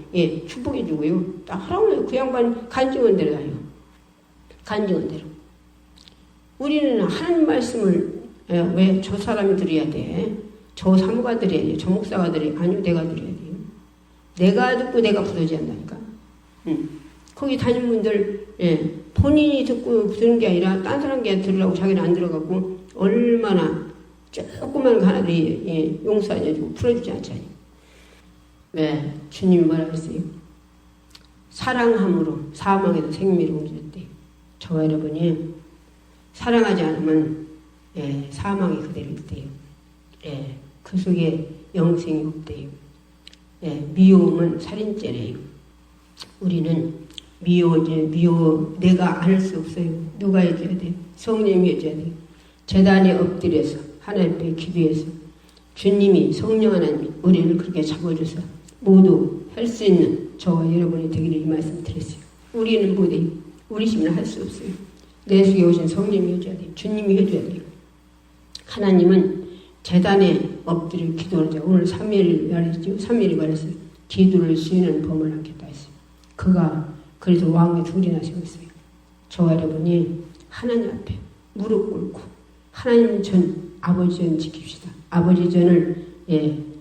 [SPEAKER 1] 축복해주고요. 딱 하라고 그 양반 간증한 대로 다요. 간증한 대로. 우리는 하나님 말씀을 왜 저 사람이 들어야 돼? 저 사무가 들어야 돼? 저 목사가 들어야 돼? 아니요, 내가 들어야 돼요. 내가 듣고 내가 부서지 한다니까. 거기 다니는 분들 본인이 듣고 들은 게 아니라 딴 사람께 들으려고 자기는 안 들어가고 얼마나 조그만 하나들이 용서해주고 풀어주지 않잖아요. 왜? 주님이 뭐라고 했어요? 사랑함으로 사망에도 생미를 옮겼대요. 저와 여러분이 사랑하지 않으면 사망이 그대로 있대요. 그 속에 영생이 없대요. 미움은 살인죄래요. 우리는 미워 내가 안 할 수 없어요. 누가 해줘야 돼요? 성령이 해줘야 돼요. 제단에 엎드려서 하나님 앞에 기도해서 주님이 성령 하나님이 우리를 그렇게 잡아줘서 모두 할 수 있는 저와 여러분이 되기를 이 말씀 드렸어요. 우리는 못해요. 우리 힘은 할 수 없어요. 내 속에 오신 성령이 해줘야 돼요. 주님이 해줘야 돼요. 하나님은 제단에 엎드려 기도하자. 오늘 3일 말이죠. 3일이 말했어요. 기도를 수행하는 법을 하겠다 했어요. 그가 그래서 왕이 둘이나 세웠어요. 저와 여러분이 하나님 앞에 무릎 꿇고 하나님 전 아버지 전 지킵시다. 아버지 전을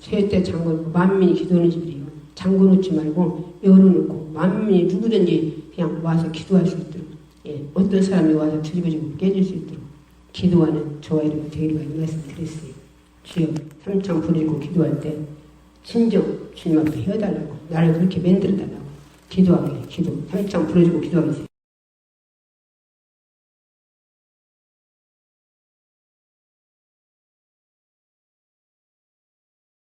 [SPEAKER 1] 세때 잠궈놓고 만민이 기도하는 집이에요. 잠궈놓지 말고 열어놓고 만민이 누구든지 그냥 와서 기도할 수 있도록 어떤 사람이 와서 뒤집어지고 깨질 수 있도록 기도하는 저와 여러분 되기를 말씀드렸어요. 주여 삼창 부르고 기도할 때 진정 주님 앞에 해달라고 나를 그렇게 만들어달라고 기도하게 기도 삼창 부르고 기도하게